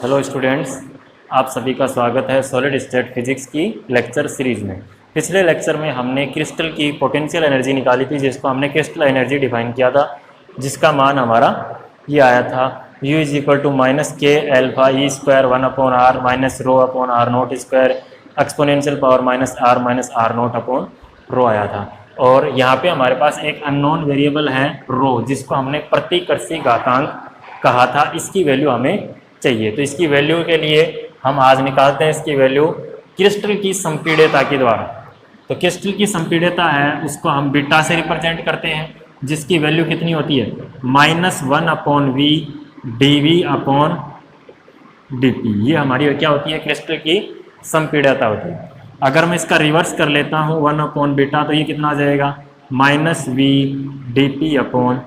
Hello students, आप सभी का स्वागत है सॉलिड स्टेट फिजिक्स की लेक्चर सीरीज़ में। पिछले लेक्चर में हमने क्रिस्टल की पोटेंशियल एनर्जी निकाली थी, जिसको हमने क्रिस्टल एनर्जी डिफाइन किया था, जिसका मान हमारा ये आया था U is equal to minus K alpha E square 1/r minus rho upon are naught square exponential power minus are naught upon rho आया था। और यहाँ पे हमारे पास एक अननोन वेरिएबल है रो, जिसको हमने प्रतिकर्षी घातांक कहा था। इसकी वैल्यू हमें चाहिए, तो इसकी वैल्यू के लिए हम आज निकालते हैं इसकी वैल्यू क्रिस्टल की संपीड्यता के द्वारा। तो क्रिस्टल की संपीड्यता है, उसको हम बीटा से रिप्रेजेंट करते हैं, जिसकी वैल्यू कितनी होती है -1/v dv अपॉन dt। ये हमारी क्या होती है, क्रिस्टल की संपीड्यता होती है। अगर मैं इसका रिवर्स कर लेता हूँ 1/बीटा, तो ये कितना आ जाएगा -v dp अपॉन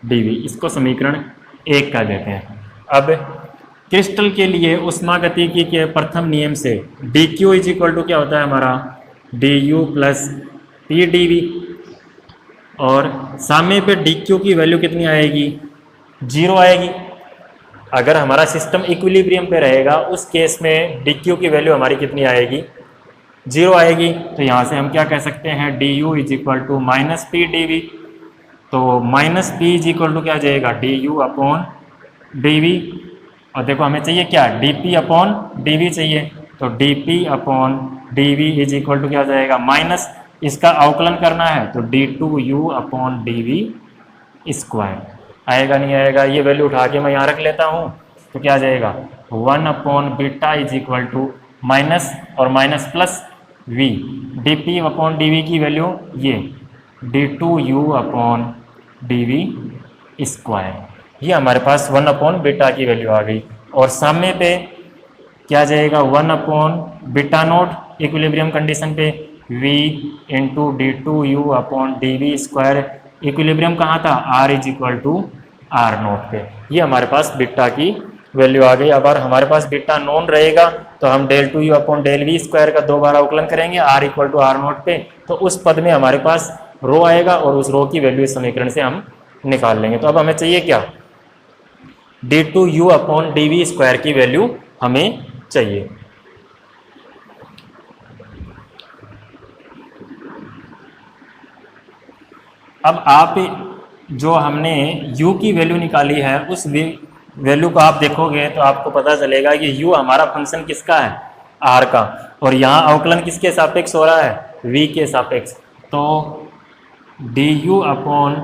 dv। इसको समीकरण 1 कर देते हैं। अब क्रिस्टल के लिए उष्मागतिकी के प्रथम नियम से dq इज इक्वल टू क्या होता है हमारा du प्लस पी dv, और सामने पे dq की वैल्यू कितनी आएगी, 0 आएगी। अगर हमारा सिस्टम इक्विलिब्रियम पे रहेगा, उस केस में dq की वैल्यू हमारी कितनी आएगी, 0 आएगी। तो यहाँ से हम क्या कह सकते हैं, du is equal to minus P dv। तो minus P is equal to क्या आ जाएगा, du अपॉन dv। और देखो हमें चाहिए क्या, dp अपॉन dv चाहिए, तो dp upon dv is equal to क्या हो जाएगा, माइनस इसका अवकलन करना है तो d2u अपॉन dv स्क्वायर। आएगा नहीं आएगा, ये वैल्यू उठा के मैं यहाँ रख लेता हूँ, तो क्या आ जाएगा 1/बीटा इज इक्वल टू माइनस और minus plus v, dp upon dv की वैल्यू ये d2u अपॉन dv स्क्वायर। ये हमारे पास 1/बीटा की वैल्यू आ गई। और सामने पे क्या जाएगा, 1/बीटा नोट इक्विलिब्रियम कंडीशन पे v into d2u upon dv square. Equilibrium कहाँ था, r is equal to R naught पे। ये हमारे पास बीटा की वैल्यू आ गई। अब अगर हमारे पास बीटा नोन रहेगा तो हम del2u upon del v square का 2 बार अवकलन करेंगे r equal to R naught पे, तो उस पद में हमारे पास रो आएगा और उस रो की वैल्यू इस समीकरण से हम निकाल लेंगे। तो अब हमें चाहिए क्या, d2u अपॉन dv स्क्वायर की वैल्यू हमें चाहिए। अब आप जो हमने u की वैल्यू निकाली है, उस वैल्यू को आप देखोगे तो आपको पता चलेगा कि u हमारा फंक्शन किसका है, r का, और यहाँ अवकलन किसके सापेक्ष हो रहा है, v के सापेक्ष। तो du अपॉन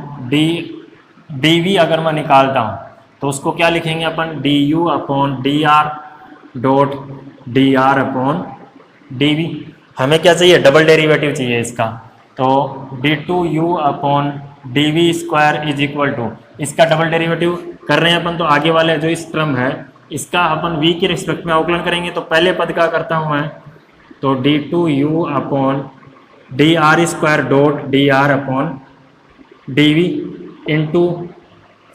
dv अगर मैं निकालता हूँ तो उसको क्या लिखेंगे अपन, du upon dr dot dr upon dv। हमें क्या चाहिए, डबल डेरिवेटिव चाहिए इसका, तो d2u upon dv square is equal to, इसका डबल डेरिवेटिव कर रहे हैं अपन, तो आगे वाले जो इस टर्म है इसका अपन v के रिस्पेक्ट में अवकलन करेंगे। तो पहले पद का करता हूँ मैं, तो d2u upon dr square dot dr upon dv into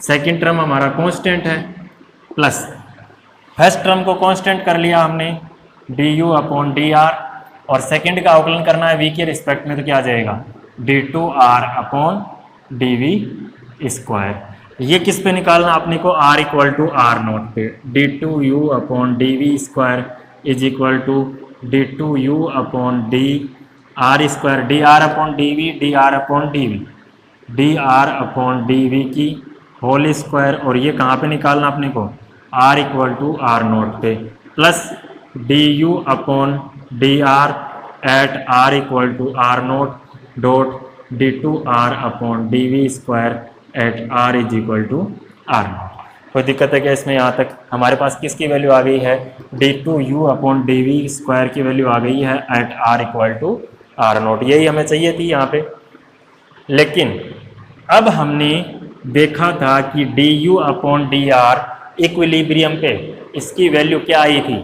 second term हमारा कांस्टेंट है, प्लस फर्स्ट टर्म को कांस्टेंट कर लिया हमने du अपॉन dr, और सेकेंड का अवकलन करना है v के रिस्पेक्ट में, तो क्या आ जाएगा d2r अपॉन dv स्क्वायर। ये किस पे निकालना अपने को, r equal to R naught पे, d2u upon dv square is equal to d2u upon dr square, dr upon dv dr upon dv की होल स्क्वायर, और ये कहाँ पे निकालना अपने को, r equal to R naught पे, plus du upon dr at r equal to R naught dot d2r upon dv square at r is equal to R naught. कोई दिक्कत है क्या इसमें, यहाँ तक हमारे पास किसकी वैल्यू आ गई है, d2u अपॉन dv स्क्वायर की वैल्यू आ गई है at r equal to R naught. यही हमें चाहिए थी यहाँ पे। लेकिन अब हमने देखा था कि du अपॉन dr इक्विलिब्रियम पे इसकी वैल्यू क्या आई थी,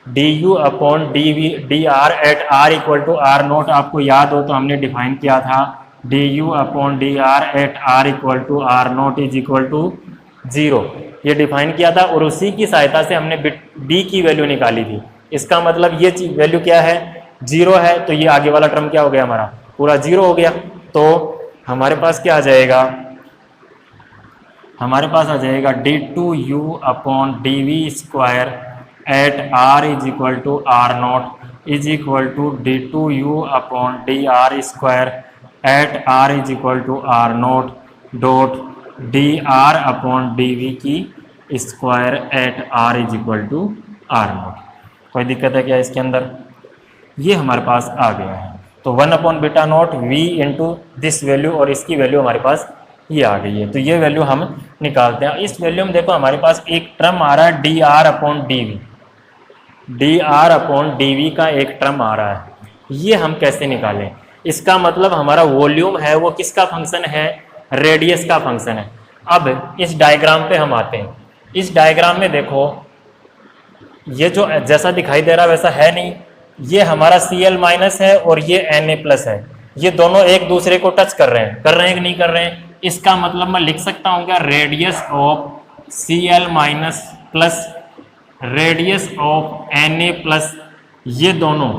du upon dr at r equal to R naught. आपको याद हो तो हमने डिफाइन किया था du upon dr at r equal to R naught is equal to 0, ये डिफाइन किया था, और उसी की सहायता से हमने b की वैल्यू निकाली थी। इसका मतलब ये वैल्यू क्या है, 0 है, तो ये आगे वाला टर्म क्या हो गया, हमारा पूरा 0 हो गया। तो हमारे पास क्या आ जाएगा, हमारे पास आ जाएगा d2u upon dv² at r is equal to r0 is equal to d2u upon dr² at r is equal to r0 dot dr upon dv की square at r is equal to r0। कोई दिक्कत है क्या इसके अंदर? ये हमारे पास आ गया है। तो 1 upon beta not v into this value और इसकी वैल्यू हमारे पास ये आ गई है। तो ये वैल्यू हम निकालते हैं। इस वैल्यू में देखो हमारे पास एक टर्म आ रहा है D R upon D V, D R upon D V का एक टर्म आ रहा है। ये हम कैसे निकालें? इसका मतलब हमारा वॉल्यूम है वो किसका फंक्शन है? रेडियस का फंक्शन है। अब इस डायग्राम पे हम आते हैं। इस डायग्राम में देखो ये जो जैसा दिखाई दे रहा है वैसा है नहीं। ये हमारा Cl माइनस है और ये Na प्लस है। ये दोनों एक दूसरे को टच कर रहे हैं कि नहीं कर रहे हैं? इसका मतलब मैं लिख सकता हूँ क्या? Radius of Cl minus plus radius of Na plus, ये दोनों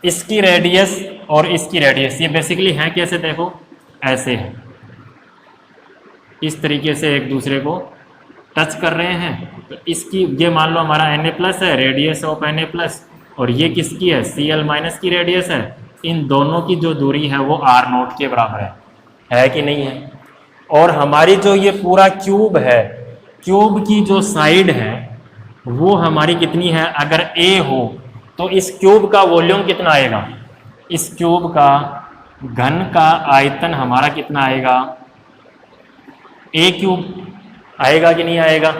इसकी रेडियस और इसकी रेडियस ये बेसिकली है कैसे? देखो ऐसे है, इस तरीके से एक दूसरे को टच कर रहे हैं। तो इसकी ये मान लो हमारा Na प्लस है, रेडियस ऑफ Na प्लस, और ये किसकी है? Cl माइनस की रेडियस है। इन दोनों की जो दूरी है वो r0 के बराबर है कि नहीं है? और हमारी जो ये पूरा क्यूब है, क्यूब की जो साइड है वो हमारी कितनी है? अगर a हो तो इस क्यूब का वॉल्यूम कितना आएगा? इस क्यूब का घन का आयतन हमारा कितना आएगा? a क्यूब आएगा कि नहीं आएगा?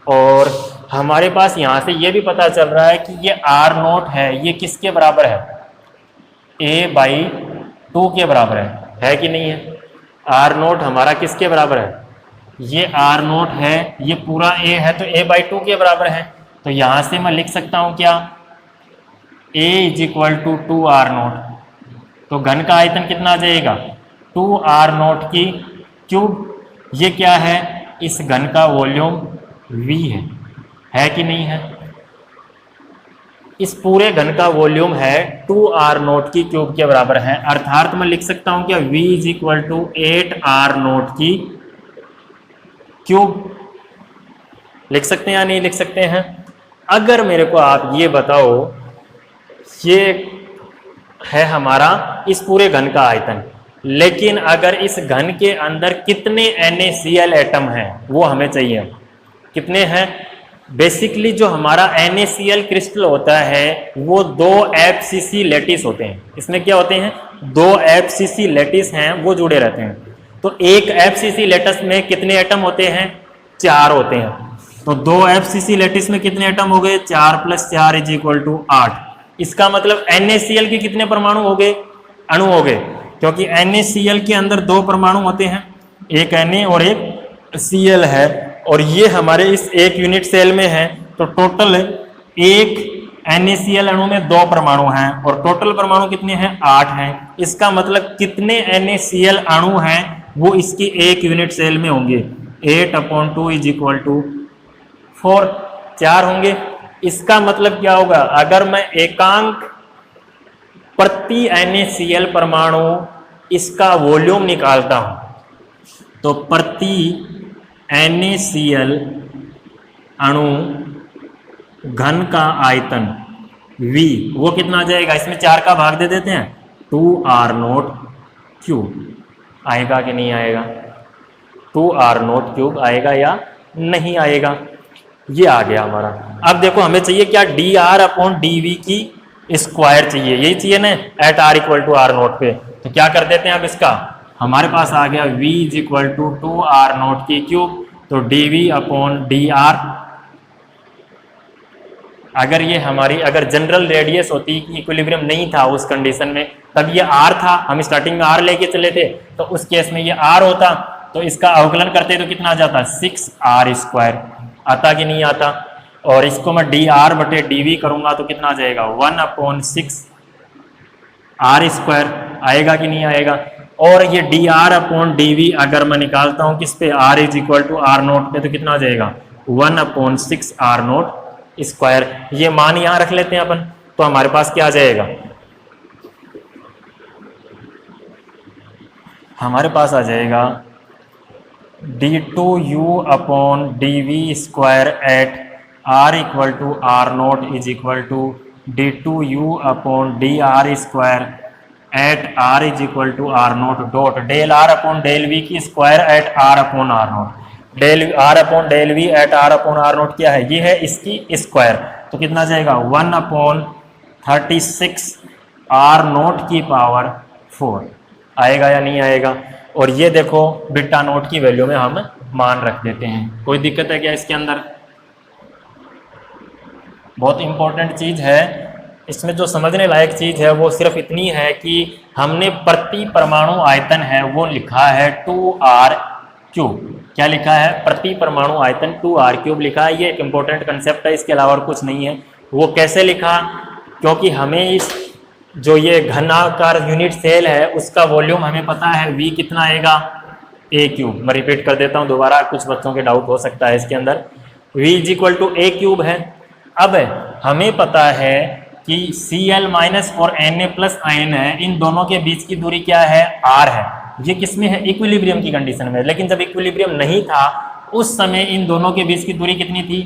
और हमारे पास यहाँ से ये भी पता चल रहा है कि ये r0 है, ये किसके बराबर है? a/2 के बराबर है कि नहीं है? r0 हमारा किसके बराबर है? ये r0 है, ये पूरा a है तो a/2 के बराबर है। तो यहाँ से मैं लिख सकता हूँ क्या? a is equal to 2r0। तो घन का आयतन कितना आ जाएगा? 2r0 की क्यूब। ये क्या है? इस घन का वॉल्यूम v है कि नहीं है? इस पूरे घन का वॉल्यूम है 2r0 की क्यूब के बराबर है। अर्थात मैं लिख सकता हूं क्या? v is equal to 8r0 की क्यूब। लिख सकते हैं या नहीं लिख सकते हैं? अगर मेरे को आप ये बताओ, ये है हमारा इस पूरे घन का आयतन, लेकिन अगर इस घन के अंदर कितने NaCl एटम हैं वो हमें चाहिए। कितने हैं? बेसिकली जो हमारा NaCl क्रिस्टल होता है वो 2 FCC लैटिस होते हैं। इसमें क्या होते हैं? 2 FCC लैटिस हैं, वो जुड़े रहते हैं। तो एक FCC लैटिस में कितने एटम होते हैं? 4 होते हैं। तो 2 FCC लैटिस में कितने एटम हो गए? 4 + 4 इज इक्वल टू 8। इसका मतलब NaCl के कितने परमाणु हो गए? अणु हो गए, क्योंकि NaCl के अंदर 2 परमाणु होते हैं, एक Na और एक Cl है, और ये हमारे इस एक यूनिट सेल में है। तो टोटल एक NaCl अणु में 2 परमाणु हैं और टोटल परमाणु कितने हैं? 8 हैं। इसका मतलब कितने NaCl अणु हैं वो इसकी एक यूनिट सेल में होंगे? 8/2 इज इक्वल टू 4, 4 होंगे। इसका मतलब क्या होगा? अगर मैं एकांक प्रति NaCl परमाणु इसका वॉल्यूम निकालता हूं तो प्रति NaCl अणु घन का आयतन V वो कितना आ जाएगा? इसमें 4 का भाग दे देते हैं, 2r0 क्यूब। आएगा कि नहीं आएगा? 2r0 क्यूब आएगा या नहीं आएगा? ये आ गया हमारा। अब देखो हमें चाहिए क्या? dr/dv की स्क्वायर चाहिए, यही चाहिए ना eight r equal to r0 पे। तो क्या कर देते हैं अब इसका? हमारे पास आ गया v is equal to 2r0 की क्यूब, तो dv/dr। अगर ये हमारी अगर जनरल रेडियस होती, इक्विलिब्रियम नहीं था उस कंडीशन में, तब ये r था, हम स्टार्टिंग में r लेके चले थे, तो उस केस में ये r होता, तो इसका अवकलन करते तो कितना आ जाता? 6r²। आता कि नहीं आता? और इसको मैं dr/dv करूंगा तो कितना आ जाएगा? 1/6 r² आएगा कि नहीं आएगा? और ये dr/dv अगर मैं निकालता हूं किस पे? r is equal to r0 पे, तो कितना आ जाएगा? 1/6 r0²। ये मान यहां रख लेते हैं अपन, तो हमारे पास क्या आ जाएगा? हमारे पास आ जाएगा d2u upon dv square at r equal to R naught is equal to d2u upon dr square at r is equal to R naught dot del r upon del v की square at r upon are naught. Del r upon del v at r upon are naught क्या है? ये है इसकी square, तो कितना जाएगा 1 upon 36 r naught की पावर 4 आएगा या नहीं आएगा? और ये देखो बीटा नोट की वैल्यू में हम मान रख देते हैं। कोई दिक्कत है क्या इसके अंदर? बहुत इंपॉर्टेंट चीज है इसमें, जो समझने लायक चीज है वो सिर्फ इतनी है कि हमने प्रति परमाणु आयतन है वो लिखा है 2r क्यूब। क्या लिखा है? प्रति परमाणु आयतन 2r क्यूब लिखा है। ये एक इंपॉर्टेंट कंसेप्ट है, इसके अलावा और कुछ नहीं है। वो कैसे लिखा? क्योंकि हमें इस जो ये घनाकार यूनिट सेल है उसका वॉल्यूम हमें पता है v कितना आएगा? a cube. मैं रिपीट कर देता हूँ दोबारा, कुछ बच्चों के डाउट हो सकता है इसके अंदर। v is equal to a cube है। अब हमें पता है कि Cl माइनस और Na प्लस आयन है, इन दोनों के बीच की दूरी क्या है? r है। ये किसमें है? इक्विलिब्रियम की कंडीशन में। लेकिन जब इक्विलिब्रियम नहीं था उस समय इन दोनों के बीच की दूरी कितनी थी?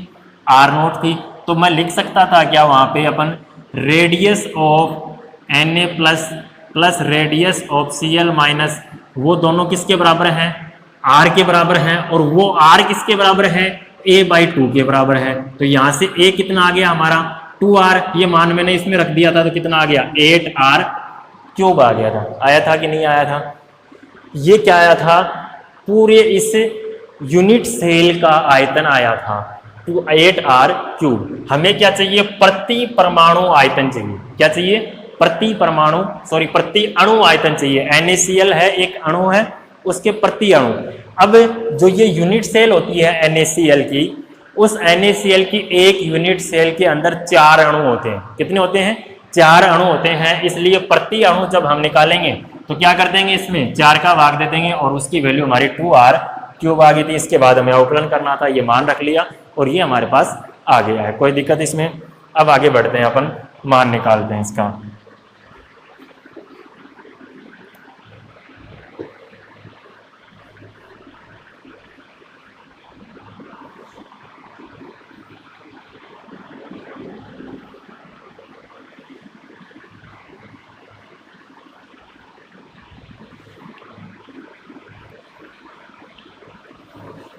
r0 थी। तो मैं लिख सकता था क्या वहां पे अपन radius of Na plus radius of Cl minus, वो दोनों किसके बराबर हैं? r के बराबर हैं। और वो r किसके बराबर है? a/2 के बराबर है। तो यहां से a कितना आ गया हमारा? 2r। ये मान मैंने इसमें रख दिया था तो कितना आ गया? 8r क्यूब आ गया था। आया था कि नहीं आया था? ये क्या आया था? पूरे इस यूनिट सेल का आयतन आया था 8r क्यूब। हमें क्या चाहिए? प्रति परमाणु आयतन चाहिए। क्या चाहिए? प्रति परमाणु प्रति अणु आयतन चाहिए। NaCl है, एक अणु है, उसके प्रति अणु। अब जो ये यूनिट सेल होती है NaCl की, उस NaCl की एक यूनिट सेल के अंदर 4 अणु होते हैं। कितने होते हैं? 4 अणु होते हैं। इसलिए प्रति अणु जब हम निकालेंगे तो क्या कर देंगे? इसमें 4 का भाग दे देंगे और उसकी वैल्यू हमारी 2r क्यूब आ गई थी। इसके बाद हमें अवकलन करना था, ये मान रख लिया और ये हमारे पास आ गया है। कोई दिक्कत इसमें? अब आगे बढ़ते हैं, अपन मान निकालते हैं इसका।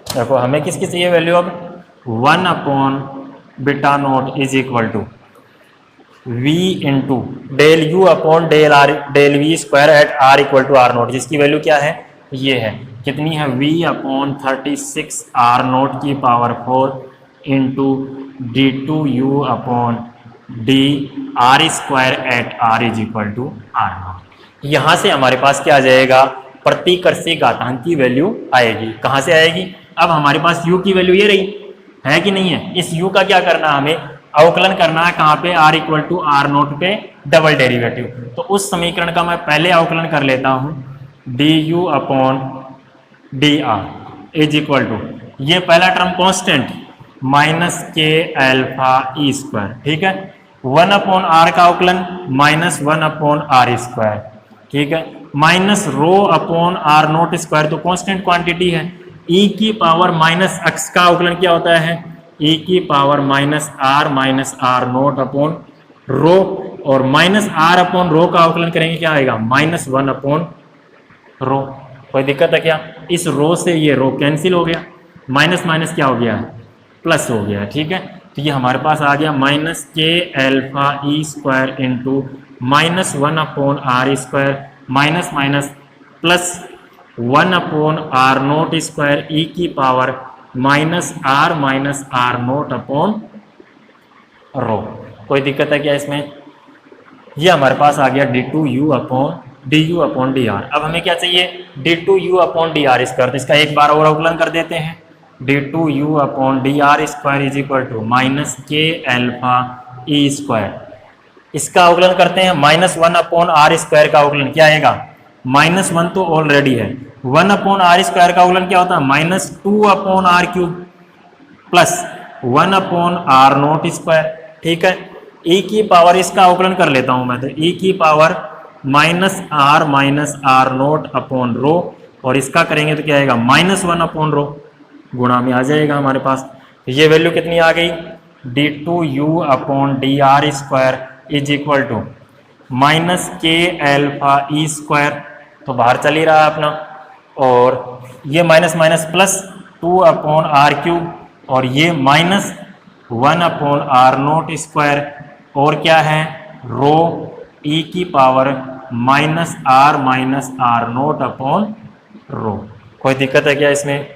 देखो हमें किसकी चाहिए वैल्यू? अब 1 upon beta naught is equal to v into del u upon del v square at r equal to R naught, जिसकी वैल्यू क्या है? ये है। कितनी है? v अपॉन 36 r नोट की power 4 into d2u upon D R square at r is equal to R naught. यहाँ से हमारे पास क्या आ जाएगा? प्रतिकर्षी घातांक की वैल्यू आएगी। कहाँ से आएगी? अब हमारे पास u की वैल्यू ये रही है कि नहीं है? इस u का क्या करना है? हमें अवकलन करना है। कहाँ पे? r equal to R naught पे डबल डेरिवेटिव। तो उस समीकरण का मैं पहले अवकलन कर लेता हूँ। du upon D r is equal to, ये पहला term constant minus k alpha e square, ठीक है। 1 अपॉन आर का अवकलन माइनस 1 अपॉन आर स्क्वायर, ठीक है, minus rho upon are naught square, तो कॉन्स्टेंट क्वांटिटी है। ई की पावर माइनस एक्स का अवकलन क्या होता है? ई की power minus are naught upon rho, और माइनस आर अपॉन रो का अवकलन करेंगे क्या आएगा? Minus 1 upon rho. कोई दिक्कत है क्या? इस रो से ये रो कैंसिल हो गया, माइनस माइनस क्या हो गया? प्लस हो गया, ठीक है। तो ये हमारे पास आ गया minus K alpha E square into minus 1 upon R square minus minus plus 1 upon are naught square E की power minus are naught upon rho. कोई दिक्कत है क्या इसमें? ये हमारे पास आ गया d2u अपॉन डी आर। अब हमें क्या चाहिए? d2u upon D R square, तो इसका एक बार और अवकलन कर देते हैं। d2u upon D R square is equal to minus K alpha E square, इसका अवकलन करते हैं। माइनस 1 अपॉन आर स्क्वायर का अवकलन क्या आएगा? माइनस 1 तो ऑलरेडी है, 1 अपॉन आर स्क्वायर का अवकलन क्या होता है? Minus 2 upon r cube plus 1 upon are naught square, ठीक है। ई की पावर, इसका अवकलन कर लेता हूं मैं, तो ई की power minus are naught upon rho, और इसका करेंगे तो क्या आएगा -1/रो, गुणा में आ जाएगा हमारे पास। तो ये वैल्यू कितनी आ गई, d2u/dr² is equal to -k∆e², तो बाहर चल ही रहा है अपना, और ये माइनस माइनस प्लस 2/r³ और ये -1/r0², और क्या है रो e⁻⁻r-r0/रो। कोई दिक्कत है क्या इसमें?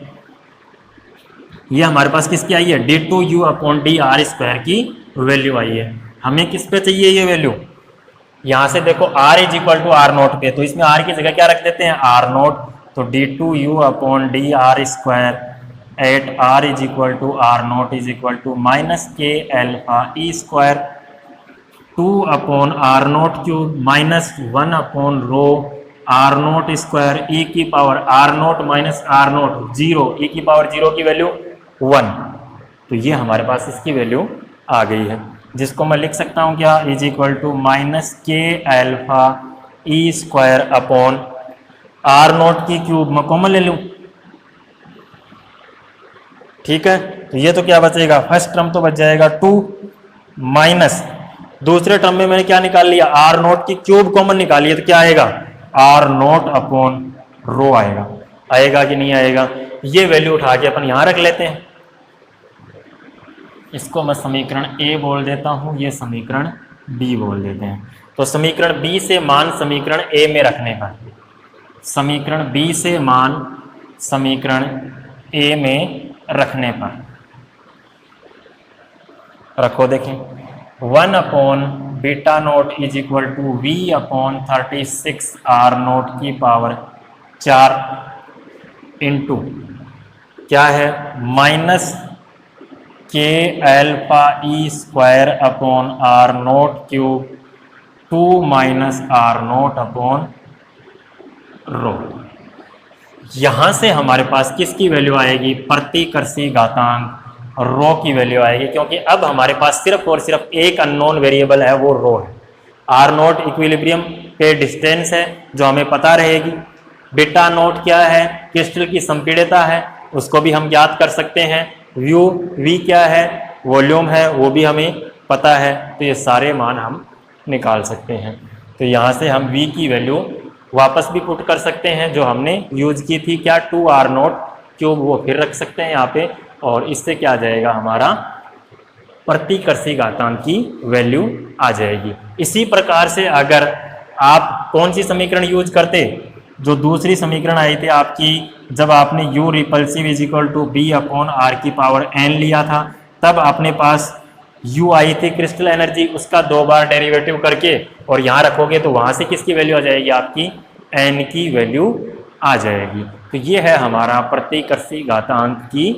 ये हमारे पास किसकी आई है, d2u/dr² की वैल्यू आई है। हमें किस पे चाहिए ये वैल्यू, यहां से देखो r is equal to r0 पे, तो इसमें r की जगह क्या रख देते हैं r0, तो d2u/dr² at r is equal to r0 is equal to -k∆e², 2/r0³ -1/रो r0² e⁻r0 0, e⁻0 की वैल्यू 1, तो ये हमारे पास इसकी वैल्यू आ गई है, जिसको मैं लिख सकता हूँ क्या, इज इक्वल टू -k∆e²/r0 की क्यूब, मैं कॉमन ले लूँ, ठीक है। तो ये तो क्या बचेगा, फर्स्ट टर्म तो बच जाएगा 2 माइनस दूसरे टर्म में मैंने क्या निकाल लिया, r0 की क्यूब कॉमन निकाली है, तो क्या आएगा r0/रो आएगा। आएगा कि नहीं आएगा? ये वैल्यू उठा के अपन यहां रख लेते हैं, इसको मैं समीकरण ए बोल देता हूं, ये समीकरण बी बोल देते हैं। तो समीकरण बी से मान समीकरण ए में रखने पर, समीकरण बी से मान समीकरण ए में रखने पर रखो, देखें 1/β0 is equal to v/36r0⁴ into क्या है -k∆e²/r0³ 2 r0/रो। यहां से हमारे पास किसकी वैल्यू आएगी, प्रतिकर्षी घातांक रो की वैल्यू आएगी, क्योंकि अब हमारे पास सिर्फ और सिर्फ एक अननोन वेरिएबल है, वो रो है। r0 इक्विलिब्रियम पे डिस्टेंस है जो हमें पता रहेगी, β0 क्या है, क्रिस्टल की संपीड़ितता है, उसको भी हम ज्ञात कर सकते हैं, v क्या है, वॉल्यूम है, वो भी हमें पता है, तो ये सारे मान हम निकाल सकते हैं। तो यहाँ से हम v की वैल्यू वापस भी पुट कर सकते हैं, जो हमने यूज की थी क्या 2r0³, वो फिर रख सकते हैं यहाँ पे, और इससे क्या आ जाएगा, हमारा प्रतिकर्षी घातांक की वैल्यू आ जाएगी। इसी प्रकार से अगर आप कौन सी समीकरण यूज करते, जो दूसरी समीकरण आई थी आपकी, जब आपने u repulsive is equal to b/r⁴n लिया था, तब अपने पास u आई थी क्रिस्टल एनर्जी, उसका 2 बार डेरिवेटिव करके और यहाँ रखोगे तो वहाँ से किसकी वैल्यू आ जाएगी, आपकी n की वैल्यू आ जाएगी। तो ये है हमारा प्रतिकर्षी घातांक की